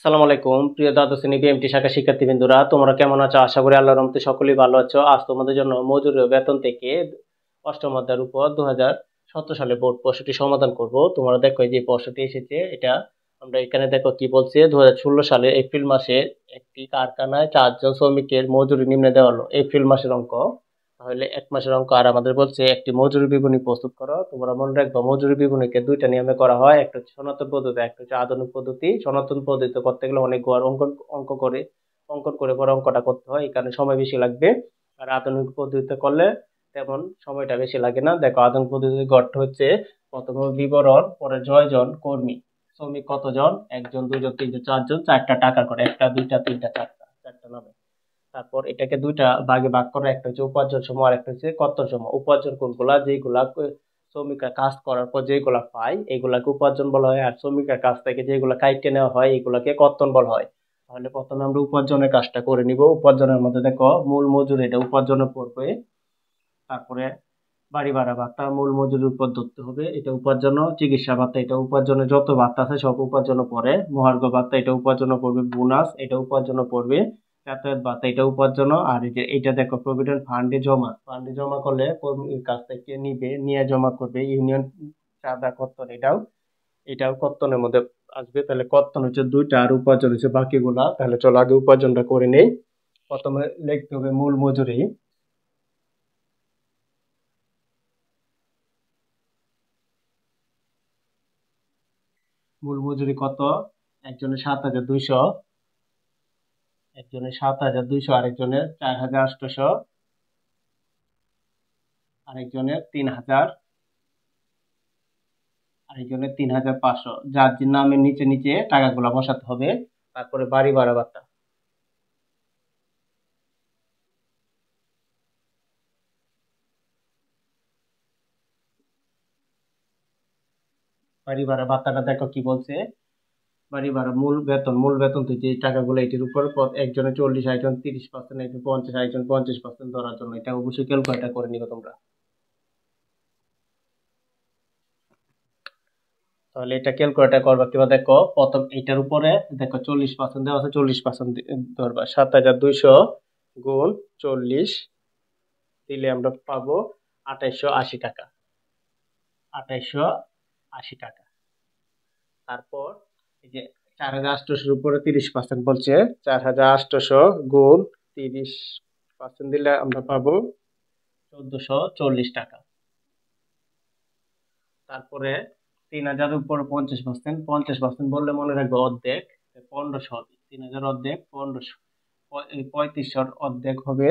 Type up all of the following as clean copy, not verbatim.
আসসালামু আলাইকুম প্রিয় দ্বাদশ শ্রেণী বিএমটি শাখা শিক্ষার্থীবৃন্দরা, তোমরা কেমন আছো? আশা করি আল্লাহর রহমতে সকলেই ভালো আছো। আজ তোমাদের জন্য মজুরি ও বেতন থেকে অষ্টম অধ্যায়ের উপর 2017 সালে বোর্ড প্রশ্নটি সমাধান করব। তোমরা দেখো এই যে প্রশ্নটি এসেছে, এটা আমরা এখানে দেখো কি বলছে। 2016 সালে এপ্রিল মাসে একটি কারখানায় 4 জন শ্রমিকের মজুরি নিম্নে দেওয়া হলো। এপ্রিল মাসের অঙ্ক, তাহলে এক মাসের অঙ্ক। আর আমাদের বলছে একটি মজুরি বিবরণী প্রস্তুত করো। তোমরা মনে রাখবা মজুরি বিবরণীকে দুইটা নিয়মে করা হয়, একটা হচ্ছে সনাতন পদ্ধতি, একটা হচ্ছে আধুনিক পদ্ধতি। সনাতন পদ্ধতি করতে গেলে অনেক ঘর অঙ্ক করে অঙ্কন করে পরে অঙ্কটা করতে হয়, এই কারণে সময় বেশি লাগবে। আর আধুনিক পদ্ধতিতে করলে তেমন সময়টা বেশি লাগে না। দেখো আধুনিক পদ্ধতির গড়টা হচ্ছে প্রথমে বিবরণ, পরে জয়জন, কর্মী, শ্রমিক কতজন, একজন, দুইজন, তিনজন, চারজন, চারটা টাকা করে, একটা, দুইটা, তিনটা, চারটা, চারটা নামে। তারপর এটাকে দুইটা ভাগে ভাগ করা, একটা হচ্ছে উপার্জন সময় আর একটা হচ্ছে কর্তন সময়। উপার্জন কোনগুলা? যেগুলা শ্রমিকরা কাজ করার পর যেগুলা পায় এগুলাকে উপার্জন বলা হয়, আর শ্রমিকের কাছ থেকে যেগুলা কাইটে নেওয়া হয় এগুলাকে কর্তন বলা হয়। তাহলে প্রথমে আমরা উপার্জনের কাজটা করে নিব। উপার্জনের মধ্যে দেখো মূল মজুরি, এটা উপার্জনে পড়বে। তারপরে বাড়ি ভাড়া ভাতা মূল মজুরির উপর ধরতে হবে, এটা উপার্জন। চিকিৎসা ভাতা, এটা উপার্জনে যত ভাতা আছে সব উপার্জন পড়ে। মহার্ঘ ভাতা, এটা উপার্জন পড়বে। বোনাস, এটা উপার্জন পড়বে। যাতায়াত ভাতা, এটা উপার্জন। আর এই যে এটা দেখো প্রভিডেন্ট ফান্ডে জমা, ফান্ডে জমা করলে কর্মীর কাছ থেকে নিবে, নিয়ে জমা করবে। ইউনিয়ন চাঁদা কর্তন, এটাও এটাও কর্তনের মধ্যে আসবে। তাহলে কর্তন হচ্ছে দুইটা আর উপার্জন হচ্ছে বাকিগুলা। তাহলে চলো আগে উপার্জনটা করে নেই। প্রথমে লিখতে হবে মূল মজুরি। মূল মজুরি কত? একজনের 7,200, একজনের 7,200, আরেকজনের 4,800, আরেকজনের 3,000, আরেকজনের 3,500। যার যে নামের নিচে নিচে টাকাগুলো বসাতে হবে। তারপরে বাড়ি ভাড়া ভাতা, বাড়ি ভাড়া ভাতাটা দেখো কি বলছে। বাড়ি ভাড়া মূল বেতন, মূল বেতন তো যে টাকাগুলো এটির উপর একজনের 40, একজন 30%, একজন 50, একজন 50% ধরার জন্য এটা অবশ্যই ক্যালকুলেট করে নিবে তোমরা। তাহলে এটা ক্যালকুলেট করবা কিভাবে? দেখো প্রথম এটার উপরে দেখো 40% দেওয়া আছে, 40% ধরবা। 7,200 গুণ 40 দিলে আমরা পাবো 2,880 টাকা। 2,880 টাকা। তারপর এই যে 4,800 উপরে 30% বলছে, 4,800 গুণ 30% দিলে আমরা পাবো 1,440 টাকা। তারপরে 3,000 উপরে 50%, 50% বললে মনে রাখবে অর্ধেক, 1,500 হবে। 3,000 অর্ধেক 1,500, 3500 অর্ধেক হবে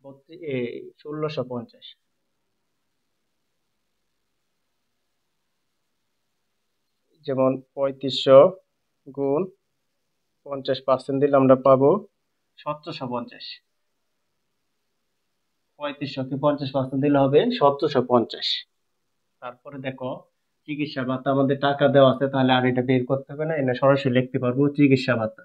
1,650। যেমন 3500 গুণ 50% দিলে আমরা পাবো 1,750। 3500 কে 50% দিলে হবে 1,750। তারপরে দেখো চিকিৎসা ভাতা আমাদের টাকা দেওয়া আছে, তাহলে আর এটা বের করতে হবে না, এটা সরাসরি লিখতে পারবো চিকিৎসা ভাতা।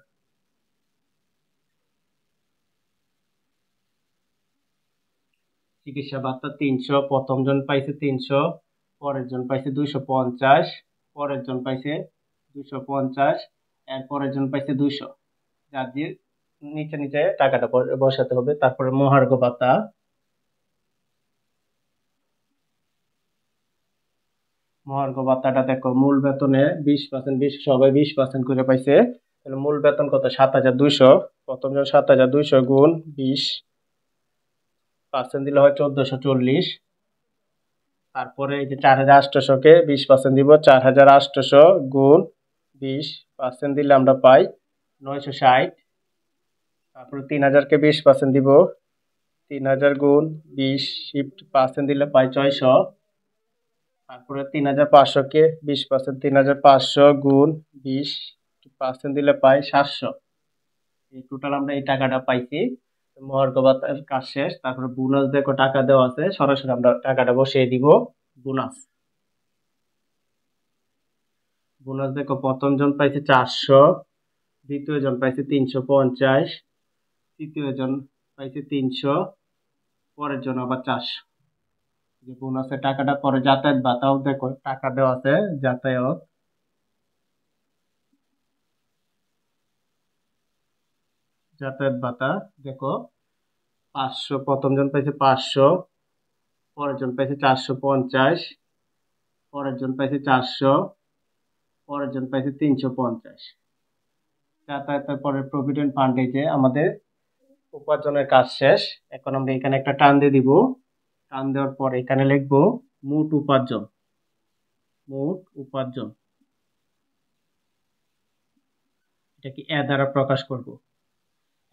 চিকিৎসা ভাতা 300, প্রথম জন পাইছে 300, পরের জন পাইছে 250, পরের জন পাইছে 250, এর পরের জন পাইছে 200। যার যে নিচে নিচে টাকাটা বসাতে হবে। তারপরে মহার্ঘ ভাতা, মহার্ঘ ভাতাটা দেখো মূল বেতনে 20%, 20 সবাই 20% করে পাইছে। তাহলে মূল বেতন কত? 7,200। প্রথম জন 7,200 গুণ 20% দিলে হয় 1,440। তারপরে এই যে 4,800 কে 20% দিব, 4,800 গুণ 20% দিলে আমরা পাই 960। তারপরে 3,000 কে 20% দিব, 3,000 গুণ 20% দিলে পাই 600। তারপরে 3,500 কে 20%, 3,500 গুণ 20% দিলে পাই 700। এই টোটাল আমরা এই টাকাটা পাইছি। মহার্ঘ ভাতার কাজ শেষ। তারপরে বোনাস দেখো টাকা দেওয়া আছে, সরাসরি আমরা টাকাটা বসিয়ে দিব। বোনাস, বোনাস দেখো প্রথম জন পাইছে 400, দ্বিতীয় জন পাইছে 350, তৃতীয় জন পাইছে 300, পরের জন আবার 400। যে বোনাসের টাকাটা পরে যাতায়াত ভাতাও দেখো টাকা দেওয়া আছে। যাতায়াত, যাতায়াত ভাতা দেখো 500, প্রথম জন পাইছে 500, পরের জন পাইছে 450, পরের জন পাইছে 400, পরের জন পাইছে 350। যাতায়াতের পরে প্রভিডেন্ট ফান্ডে যে আমাদের উপার্জনের কাজ শেষ। এখন আমরা এখানে একটা টান দিয়ে দিব। টান দেওয়ার পর এখানে লিখবো মোট উপার্জন। মোট উপার্জন এটাকে এ দ্বারা প্রকাশ করব।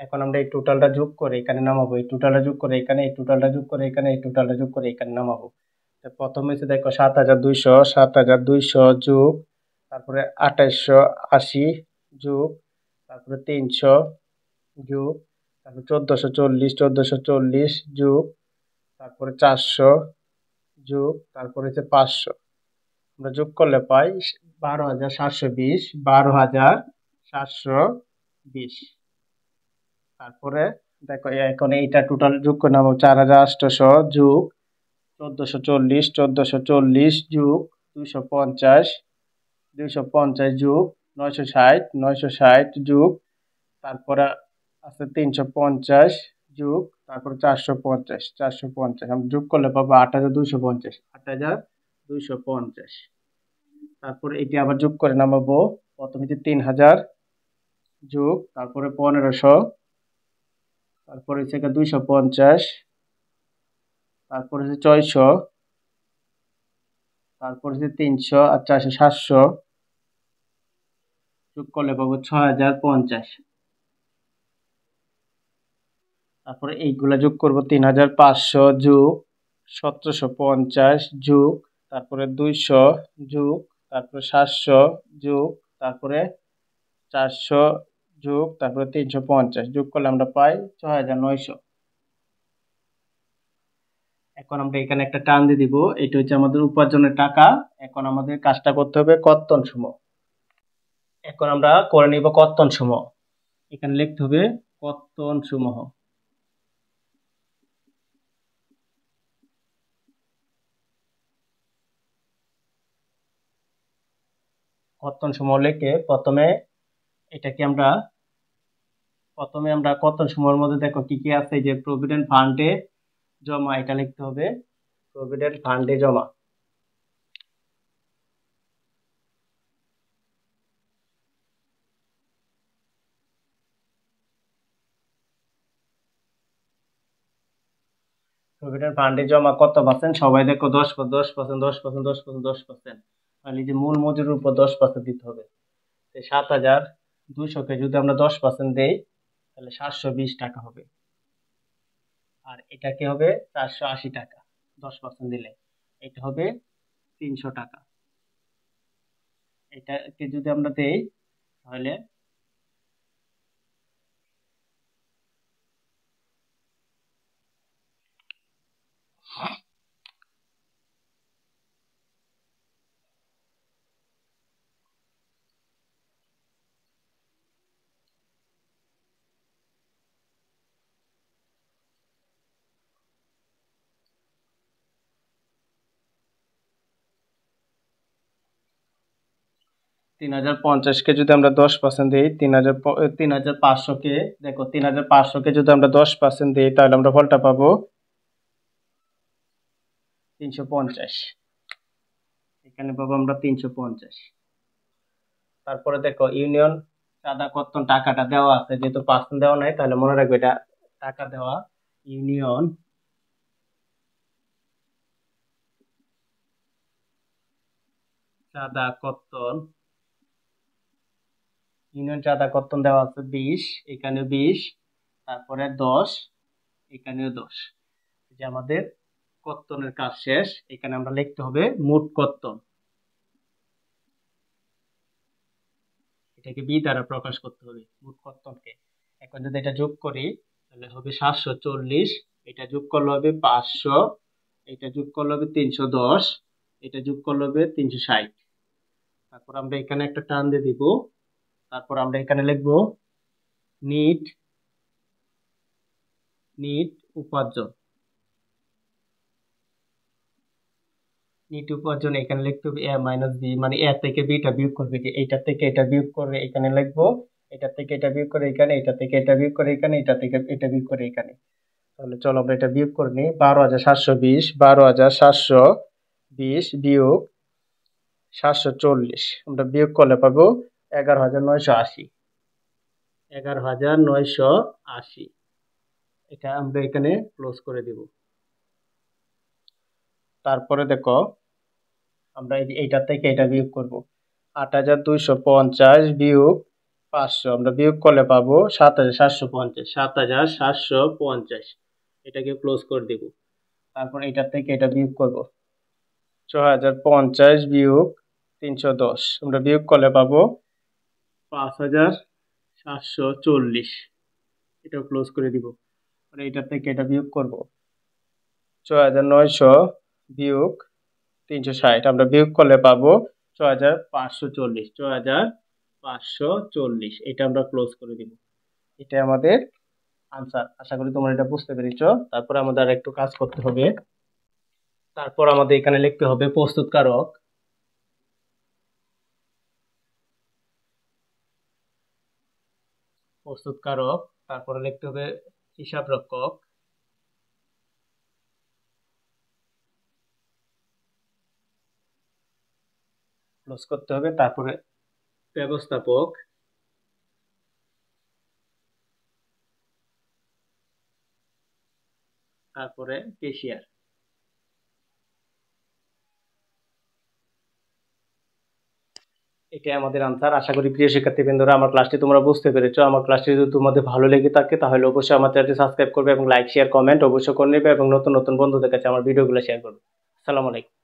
এখন আমরা এই টোটালটা যোগ করে এখানে নামাবো, এই টোটালটা যোগ করে এখানে, এই টোটালটা যোগ করে এখানে, এই টোটালটা যোগ করে এখানে নামাবো। প্রথমে হচ্ছে দেখো 7200, 7200 যোগ, তারপরে 2880 যোগ, তারপরে 300 যোগ, তারপরে 1440, 1440 যোগ, তারপরে 400 যোগ, তারপরে হচ্ছে 500। আমরা যোগ করলে পাই 12,720, 12,720। তারপরে দেখো এখন এইটা টোটাল যোগ করে নেবো 4,800 যোগ 1440, 1440 যোগ 250, 250 যোগ 960, 960 যোগ, তারপরে আছে 350 যোগ, তারপরে 450, 450 আমরা যোগ করলে পাবো 8,250, 8,250। তারপরে এটি আবার যোগ করে নামাবো। প্রথমে 3,000 যোগ, তারপরে 1500, তারপরে হচ্ছে 250, তারপরে হচ্ছে 600, তারপরে হচ্ছে 300 আর 400 700 যোগ করলে পাবো 6,050। তারপরে এইগুলা যোগ করব 3,500 যোগ 1,750 যোগ, তারপরে 200 যোগ, তারপরে 700 যোগ, তারপরে 400 যোগ, তারপরে 350 যোগ করলে আমরা পাই 6,900। এখন আমরা এখানে একটা টান দিয়ে দিব। এটা হচ্ছে আমাদের উপার্জনের টাকা। এখন আমাদের কাজটা করতে হবে কর্তন সমূহ। এখন আমরা করে নিব কর্তন সমূহ। এখানে লিখতে হবে কর্তন সমূহ। কর্তন সমূহ লিখে প্রথমে আমরা কর্তন সমূহের মধ্যে দেখো কি কি আছে, যে প্রভিডেন্ট ফান্ডে জমা, এটা লিখতে হবে প্রভিডেন্ট ফান্ডে জমা। প্রভিডেন্ট ফান্ডে জমা কত পার্সেন্ট, সবাই দেখো 10%, 10%, 10%, 10%, 10%। তাহলে যে মূল মজুরির উপর 10% দিতে হবে। 7,200-কে যদি আমরা 10% দেই তাহলে 720 টাকা হবে। আর এটা কি হবে 480 টাকা 10% দিলে। এটা হবে 300 টাকা। এটাকে যদি আমরা দেই তাহলে 3,050-কে যদি আমরা 10% দিই, 3,500-কে দেখো 3,500-কে যদি আমরা 10% দিই তাহলে আমরা ফলটা পাবো 350। এখানে পাবো আমরা 350। তারপরে দেখো ইউনিয়ন চাঁদা কর্তন টাকাটা দেওয়া আছে, যেহেতু পার্সেন্ট দেওয়া নাই তাহলে মনে রাখবে এটা টাকা দেওয়া। ইউনিয়ন চাঁদা কর্তন, ইউনিয়ন চাঁদা কর্তন দেওয়া আছে 20, এখানে 20, তারপরে 10, এখানেও 10। যে আমাদের কর্তনের কাজ শেষ। এখানে আমরা লিখতে হবে মোট কর্তন। এটাকে বি দ্বারা প্রকাশ করতে হবে মোট কর্তনকে। এখন যদি এটা যোগ করি তাহলে হবে 740, এটা যোগ করলে হবে 500, এটা যোগ করলে হবে 310, এটা যোগ করলে হবে 360। তারপর আমরা এখানে একটা টান দিয়ে দিব। তারপর আমরা এখানে লিখব নিট উপার্জন। নিট উপার্জন এখানে লিখতে হবে এ মাইনাস বি, মানে এ থেকে বিটা বিয়োগ করবে, যে এইটা থেকে এটা বিয়োগ করে এখানে লিখবো এটা থেকে এটা বিয়োগ করে এখানে, এটা থেকে এটা বিয়োগ করে এখানে, এটা থেকে এটা বিয়োগ করে এখানে। তাহলে চলো আমরা এটা বিয়োগ করে নিই। 12,720, 12,720 বিয়োগ 740 আমরা বিয়োগ করলে পাবো 11,980। 11,980 এটা আমরা এখানে ক্লোজ করে দিব। তারপরে দেখো আমরা এইটা থেকে এটা বিয়োগ করব। 8,250 বিয়োগ 500 আমরা বিয়োগ করলে পাবো 7,750। 7,750 এটাকে ক্লোজ করে দিব। তারপর এটা থেকে এটা বিয়োগ করব। 6,050 বিয়োগ 310 আমরা বিয়োগ করলে পাবো 5,740। এটাও ক্লোজ করে দিব। আর এটা থেকে এটা বিয়োগ করব। 6,900 বিয়োগ 360 আমরা বিয়োগ করলে পাবো 6,540। 6,540 এটা আমরা ক্লোজ করে দিব। এটা আমাদের আনসার। আশা করি তোমরা এটা বুঝতে পেরেছো। তারপর আমাদের আর একটু কাজ করতে হবে। তারপর আমাদের এখানে লিখতে হবে প্রস্তুতকারক। প্রস্তুতকারক তারপরে লিখতে হবে হিসাবরক্ষক। ক্লোজ করতে হবে। তারপরে ব্যবস্থাপক, তারপরে কেশিয়ার। এটাই আমাদের আনসার। আশা করি প্রিয় শিক্ষার্থীবৃন্দরা আমার ক্লাসটি তোমরা বুঝতে পেরেছো। আমার ক্লাসটি যদি তোমাদের ভালো লেগে থাকে তাহলে অবশ্যই আমার চ্যানেলটি সাবস্ক্রাইব করবে এবং লাইক শেয়ার কমেন্ট অবশ্যই করে নেবে এবং নতুন নতুন বন্ধুদের কাছে আমার ভিডিওগুলো শেয়ার করবে। আসসালামু আলাইকুম।